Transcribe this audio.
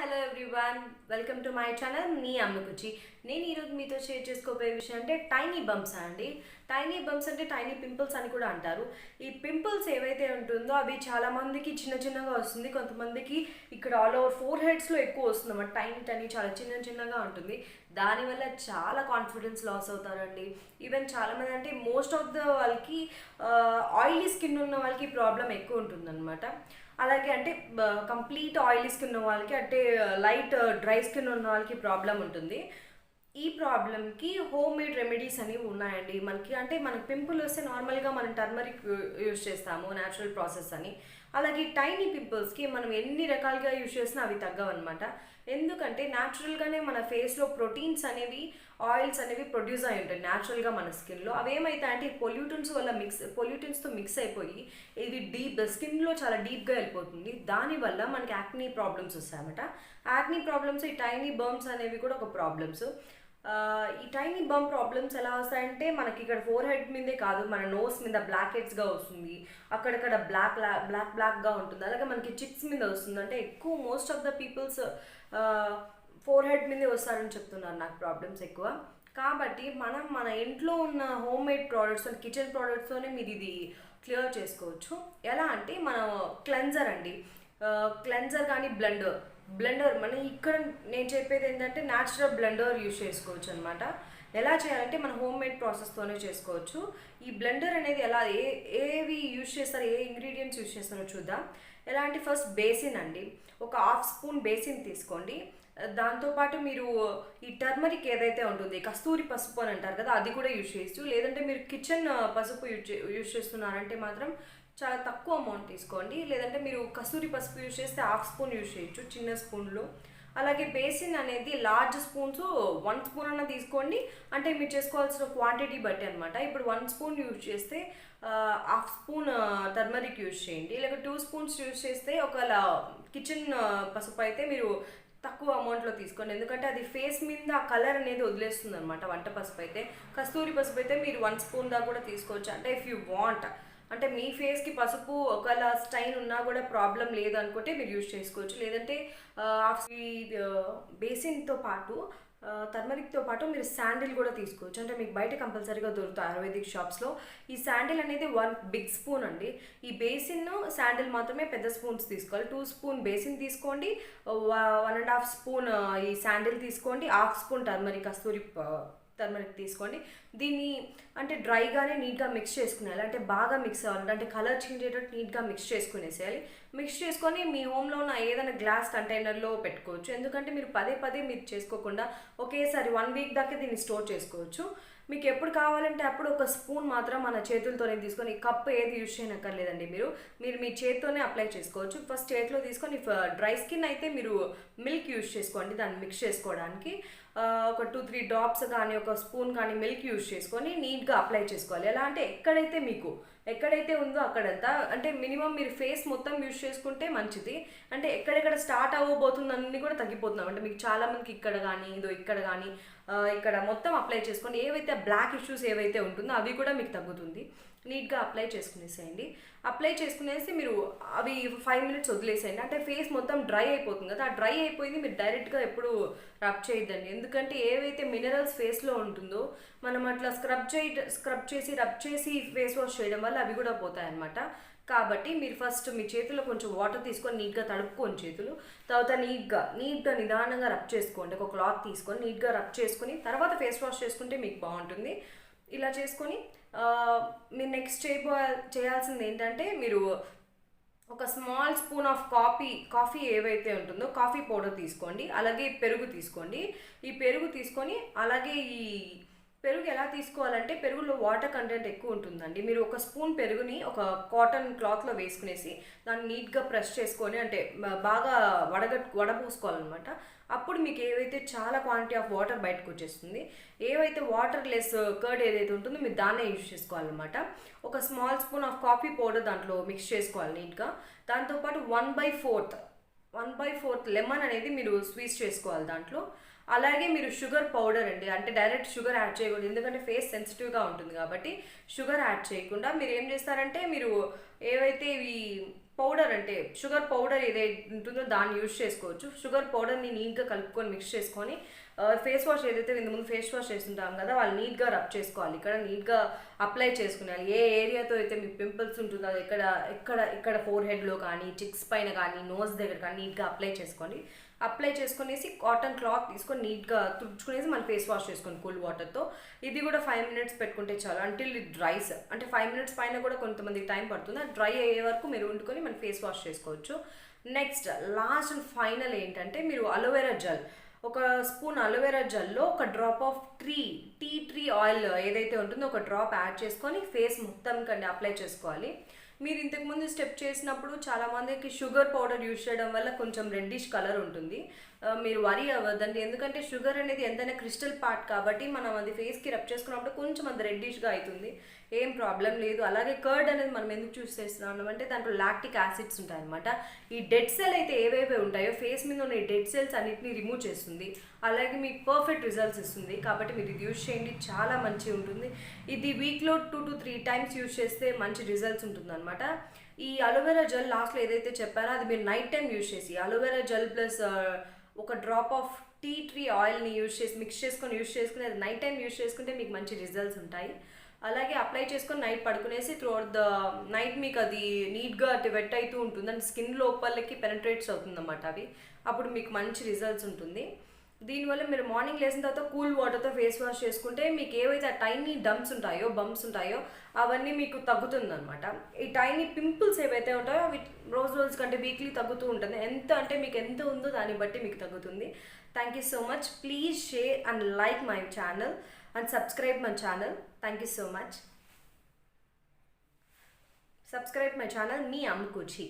Hello everyone, welcome to my channel మీ అమ్మకుచి. నేను ఈరోజు మీతో షేర్ చేసుకోబోయే విషయం అంటే టైనీ బంప్స్ అండి. టైనీ బంప్స్ అంటే టైనీ పింపుల్స్ అని కూడా అంటారు. ఈ పింపుల్స్ ఏవైతే ఉంటుందో అవి చాలామందికి చిన్న చిన్నగా వస్తుంది, కొంతమందికి ఇక్కడ ఆల్ ఓవర్ ఫోర్ హెడ్స్లో ఎక్కువ వస్తుంది అన్నమాట. టైనీ టైనీ చాలా చిన్న చిన్నగా ఉంటుంది. దానివల్ల చాలా కాన్ఫిడెన్స్ లాస్ అవుతారండి. ఈవెన్ చాలామంది అంటే మోస్ట్ ఆఫ్ ద వాళ్ళకి ఆయిలీ స్కిన్ ఉన్న వాళ్ళకి ప్రాబ్లం ఎక్కువ ఉంటుందన్నమాట. అలాగే అంటే కంప్లీట్ ఆయిలీ స్కిన్ ఉన్న వాళ్ళకి అంటే లైట్ డ్రై స్కిన్ ఉన్న వాళ్ళకి ప్రాబ్లం ఉంటుంది. ఈ ప్రాబ్లమ్కి హోమ్ మేడ్ రెమెడీస్ అనేవి ఉన్నాయండి. మనకి పింపుల్ వస్తే నార్మల్గా మనం టర్మరిక్ యూజ్ చేస్తాము, న్యాచురల్ ప్రాసెస్ అని. అలాగే టైనీ పింపుల్స్కి మనం ఎన్ని రకాలుగా యూజ్ చేసినా అవి తగ్గవన్నమాట. ఎందుకంటే న్యాచురల్గానే మన ఫేస్లో ప్రోటీన్స్ అనేవి, ఆయిల్స్ అనేవి ప్రొడ్యూస్ అయి ఉంటాయి న్యాచురల్గా మన స్కిన్లో. అవి ఏమవుతాయంటే పొల్యూటెంట్స్తో మిక్స్ అయిపోయి ఇది స్కిన్లో చాలా డీప్గా వెళ్ళిపోతుంది. దానివల్ల మనకి యాక్నీ ప్రాబ్లమ్స్ వస్తాయన్నమాట. యాక్నీ ప్రాబ్లమ్స్, ఈ టైనీ బర్మ్స్ అనేవి కూడా ఒక ప్రాబ్లమ్స్. ఈ టైనీ బమ్ ప్రాబ్లమ్స్ ఎలా వస్తాయంటే మనకి ఇక్కడ ఫోర్ హెడ్ మీదే కాదు, మన నోస్ మీద బ్లాక్ హెడ్స్గా వస్తుంది, అక్కడక్కడ బ్లాక్గా ఉంటుంది. అలాగే మనకి చిక్స్ మీద వస్తుంది. అంటే ఎక్కువ most of the peoples forehead మీదే వస్తారని చెప్తున్నారు నాకు ప్రాబ్లమ్స్ ఎక్కువ. కాబట్టి మనం మన ఇంట్లో ఉన్న హోమ్ మేడ్ ప్రోడక్ట్స్, కిచెన్ ప్రోడక్ట్స్తోనే మీరు ఇది క్లియర్ చేసుకోవచ్చు. ఎలా అంటే మన క్లెన్జర్ అండి, క్లెన్జర్ కానీ బ్లెండర్ మనం ఇక్కడ నేను చెప్పేది ఏంటంటే న్యాచురల్ బ్లెండర్ యూజ్ చేసుకోవచ్చు అనమాట. ఎలా చేయాలంటే మన హోమ్ మేడ్ ప్రాసెస్తోనే చేసుకోవచ్చు. ఈ బ్లెండర్ అనేది ఏవి యూజ్ చేస్తారో, ఏ ఇంగ్రీడియంట్స్ యూజ్ చేస్తారో చూద్దాం. ఎలా అంటే ఫస్ట్ బేసిన్ అండి, ఒక హాఫ్ స్పూన్ బేసిన్ తీసుకోండి. దాంతోపాటు మీరు ఈ టర్మరిక్ ఏదైతే ఉంటుంది, కస్తూరి పసుపు అని అంటారు కదా, అది కూడా యూజ్ చేయొచ్చు. లేదంటే మీరు కిచెన్ పసుపు యూజ్ చేస్తున్నారంటే మాత్రం చాలా తక్కువ అమౌంట్ తీసుకోండి. లేదంటే మీరు కస్తూరి పసుపు యూజ్ చేస్తే హాఫ్ స్పూన్ యూజ్ చేయొచ్చు, చిన్న స్పూన్లో. అలాగే బేసిన్ అనేది లార్జ్ స్పూన్స్ 1 స్పూన్ అన్న తీసుకోండి, అంటే మీరు చేసుకోవాల్సిన క్వాంటిటీ బట్టి అనమాట. ఇప్పుడు 1 స్పూన్ యూజ్ చేస్తే హాఫ్ స్పూన్ టర్మరిక్ యూజ్ చేయండి. లేక 2 స్పూన్స్ యూజ్ చేస్తే ఒకవేళ కిచెన్ పసుపు అయితే మీరు తక్కువ అమౌంట్లో తీసుకోండి. ఎందుకంటే అది ఫేస్ మీద ఆ కలర్ అనేది వదిలేస్తుంది అనమాట. వంట పసుపు అయితే, కస్తూరి పసుపు అయితే మీరు 1 స్పూన్ దాకా కూడా తీసుకోవచ్చు. అంటే ఇఫ్ యూ వాంట్, అంటే మీ ఫేస్కి పసుపు ఒకవేళ స్టైన్ ఉన్నా కూడా ప్రాబ్లం లేదు అనుకుంటే మీరు యూజ్ చేసుకోవచ్చు. లేదంటే ఈ బేసిన్తో పాటు టర్మరిక్తో పాటు మీరు శాండిల్ కూడా తీసుకోవచ్చు. అంటే మీకు బయట కంపల్సరీగా దొరుకుతాయి ఆయుర్వేదిక్ షాప్స్లో. ఈ శాండిల్ అనేది 1 బిగ్ స్పూన్ అండి. ఈ బేసిన్ శాండిల్ మాత్రమే పెద్ద స్పూన్స్ తీసుకోవాలి. 2 స్పూన్ బేసిన్ తీసుకోండి, 1.5 స్పూన్ ఈ శాండిల్ తీసుకోండి, హాఫ్ స్పూన్ టర్మరిక్ తీసుకోండి. దీన్ని అంటే డ్రైగానే నీట్గా మిక్స్ చేసుకునేయాలి. అంటే బాగా మిక్స్ అవ్వాలి, అంటే కలర్ చేంజ్ అయ్యేటట్టు నీట్గా మిక్స్ చేసుకునేసేయాలి. మిక్స్ చేసుకొని మీ హోమ్లో ఉన్న ఏదైనా గ్లాస్ కంటైనర్లో పెట్టుకోవచ్చు. ఎందుకంటే మీరు పదే మీరు చేసుకోకుండా ఒకేసారి 1 వీక్ దాకా దీన్ని స్టోర్ చేసుకోవచ్చు. మీకు ఎప్పుడు కావాలంటే అప్పుడు ఒక స్పూన్ మాత్రం మన చేతులతోనే తీసుకొని, కప్ ఏది యూజ్ చేయనక్కర్లేదండి. మీరు మీ చేతితోనే అప్లై చేసుకోవచ్చు. ఫస్ట్ చేతిలో తీసుకొని, డ్రై స్కిన్ అయితే మీరు మిల్క్ యూజ్ చేసుకోండి దాన్ని మిక్స్ చేసుకోవడానికి. ఒక 2-3 డ్రాప్స్ కానీ ఒక స్పూన్ కానీ మిల్క్ యూజ్ చేసుకొని నీట్గా అప్లై చేసుకోవాలి. ఎలా అంటే ఎక్కడైతే ఉందో అక్కడంతా, అంటే మినిమం మీరు ఫేస్ మొత్తం యూజ్ చేసుకుంటే మంచిది. అంటే ఎక్కడెక్కడ స్టార్ట్ అవ్వబోతుందన్నీ కూడా తగ్గిపోతున్నాం. అంటే మీకు చాలామందికి ఇక్కడ కానీ ఇక్కడ మొత్తం అప్లై చేసుకోండి. ఏవైతే బ్లాక్ ఇష్యూస్ ఏవైతే ఉంటుందో అవి కూడా మీకు తగ్గుతుంది. నీట్గా అప్లై చేసుకునేసేయండి. అప్లై చేసుకునేసి మీరు అవి 5 మినిట్స్ వదిలేసేయండి. అంటే ఫేస్ మొత్తం డ్రై అయిపోతుంది కదా, ఆ డ్రై అయిపోయింది మీరు డైరెక్ట్గా ఎప్పుడు రబ్ చేయొద్దండి. ఎందుకంటే ఏవైతే మినరల్స్ ఫేస్లో ఉంటుందో మనం అట్లా రబ్ చేసి ఫేస్ వాష్ చేయడం వల్ల అవి కూడా పోతాయి అన్నమాట. కాబట్టి మీరు ఫస్ట్ మీ చేతుల్లో కొంచెం వాటర్ తీసుకొని నీట్గా తడుపుకొని చేతులు, తర్వాత నీట్గా నిదానంగా రబ్ చేసుకోండి. ఒక క్లాత్ తీసుకొని నీట్గా రబ్ చేసుకొని తర్వాత ఫేస్ వాష్ చేసుకుంటే మీకు బాగుంటుంది. ఇలా చేసుకొని మీరు నెక్స్ట్ చేయాల్సింది ఏంటంటే మీరు ఒక స్మాల్ స్పూన్ ఆఫ్ కాఫీ ఏవైతే ఉంటుందో కాఫీ పౌడర్ తీసుకోండి. అలాగే పెరుగు తీసుకోండి. ఈ పెరుగు తీసుకొని, అలాగే ఈ పెరుగు ఎలా తీసుకోవాలంటే పెరుగులో వాటర్ కంటెంట్ ఎక్కువ ఉంటుందండి. మీరు ఒక స్పూన్ పెరుగుని ఒక కాటన్ క్లాత్లో వేసుకునేసి దాన్ని నీట్గా ప్రెస్ చేసుకొని, అంటే బాగా వడపోసుకోవాలన్నమాట. అప్పుడు మీకు ఏవైతే చాలా క్వాంటిటీ ఆఫ్ వాటర్ బయటకు వచ్చేస్తుంది. ఏవైతే వాటర్ లెస్ కర్డ్ ఏదైతే ఉంటుందో మీరు దాన్నే యూజ్ చేసుకోవాలన్నమాట. ఒక small spoon of coffee powder దాంట్లో మిక్స్ చేసుకోవాలి నీట్గా. దాంతోపాటు 1/4 లెమన్ అనేది మీరు స్క్వీజ్ చేసుకోవాలి దాంట్లో. అలాగే మీరు షుగర్ పౌడర్ అండి, అంటే డైరెక్ట్ షుగర్ యాడ్ చేయకూడదు. ఎందుకంటే ఫేస్ సెన్సిటివ్గా ఉంటుంది కాబట్టి షుగర్ యాడ్ చేయకుండా మీరు ఏం చేస్తారంటే, మీరు ఏవైతే ఇవి పౌడర్ అంటే షుగర్ పౌడర్ ఏదైతే ఉంటుందో దాన్ని యూజ్ చేసుకోవచ్చు. షుగర్ పౌడర్ని నీట్గా కలుపుకొని మిక్స్ చేసుకొని ఫేస్ వాష్ ఏదైతే ఇంతకుముందు ఫేస్ వాష్ చేస్తుంటాం కదా, వాళ్ళు నీట్గా రబ్ చేసుకోవాలి. ఇక్కడ నీట్గా అప్లై చేసుకునేయాలి. ఏ ఏరియాతో అయితే మీకు పింపుల్స్ ఉంటుందో అది ఇక్కడ ఫోర్ హెడ్లో కానీ, చిక్స్ పైన కానీ, నోస్ దగ్గర కానీ నీట్గా అప్లై చేసుకునేసి కాటన్ క్లాత్ తీసుకొని నీట్గా తుడుచుకునేసి మన ఫేస్ వాష్ చేసుకోండి కూల్ వాటర్తో. ఇది కూడా 5 minutes పెట్టుకుంటే చాలు, అంటిల్ ఇట్ డ్రైస్. అంటే 5 minutes పైన కూడా కొంతమందికి టైం పడుతుంది. అది డ్రై అయ్యే వరకు మీరు వండుకొని మన ఫేస్ వాష్ చేసుకోవచ్చు. నెక్స్ట్ లాస్ట్ అండ్ ఫైనల్ ఏంటంటే మీరు అలోవెరా జెల్, ఒక స్పూన్ అలోవెరా జెల్లో ఒక drop of tea tree oil ఏదైతే ఉంటుందో ఒక డ్రాప్ యాడ్ చేసుకొని ఫేస్ మొత్తం కండి అప్లై చేసుకోవాలి. మీరు ఇంతకుముందు స్టెప్ చేసినప్పుడు చాలామందికి షుగర్ పౌడర్ యూజ్ చేయడం వల్ల కొంచెం రెడ్డిష్ కలర్ ఉంటుంది. మీరు వరీ అవ్వద్దండి, ఎందుకంటే షుగర్ అనేది ఎంతైనా క్రిస్టల్ పార్ట్ కాబట్టి మనం అది ఫేస్కి రబ్ చేసుకున్నప్పుడు కొంచెం అది రెడ్డిష్గా అవుతుంది, ఏం ప్రాబ్లం లేదు. అలాగే కర్డ్ అనేది మనం ఎందుకు చూస్ చేస్తున్నాం అంటే దాంట్లో లాక్టిక్ యాసిడ్స్ ఉంటాయన్నమాట. ఈ డెడ్ సెల్ అయితే ఏవేవి ఉంటాయో ఫేస్ మీద ఉన్న ఈ డెడ్ సెల్స్ అన్నిటిని రిమూవ్ చేస్తుంది, అలాగే మీకు పర్ఫెక్ట్ రిజల్ట్స్ ఇస్తుంది. కాబట్టి మీరు ఇది యూజ్ చేయండి, చాలా మంచిగా ఉంటుంది. ఇది వీక్లో 2 to 3 times యూజ్ చేస్తే మంచి రిజల్ట్స్ ఉంటుంది అనమాట. ఈ అలోవెరా జెల్ లాస్ట్లో ఏదైతే చెప్పారో అది మీరు నైట్ టైం యూజ్ చేసి అలోవెరా జెల్ ప్లస్ ఒక డ్రాప్ ఆఫ్ టీ ట్రీ ఆయిల్ని మిక్స్ చేసుకొని అది నైట్ టైం యూజ్ చేసుకుంటే మీకు మంచి రిజల్ట్స్ ఉంటాయి. అలాగే అప్లై చేసుకొని నైట్ పడుకునేసి త్రూఅవుట్ ద నైట్ మీకు అది నీట్గా వెట్ అవుతూ ఉంటుంది, అంటే స్కిన్ లోపలికి పెనట్రేట్స్ అవుతుంది అన్నమాట అవి. అప్పుడు మీకు మంచి రిజల్ట్స్ ఉంటుంది. దీనివల్ల మీరు మార్నింగ్ లేచిన తర్వాత కూల్ వాటర్తో ఫేస్ వాష్ చేసుకుంటే మీకు ఏవైతే టైనీ బంప్స్ ఉంటాయో అవన్నీ మీకు తగ్గుతుందన్నమాట. ఈ టైనీ పింపుల్స్ ఏవైతే ఉంటాయో అవి రోజు కంటే వీక్లీ తగ్గుతూ ఉంటుంది. ఎంత అంటే మీకు ఎంత ఉందో దాన్ని బట్టి మీకు తగ్గుతుంది. Thank you so much. Please share and like my channel and subscribe my channel. Thank you so much. Subscribe my channel, me Ammukuchi.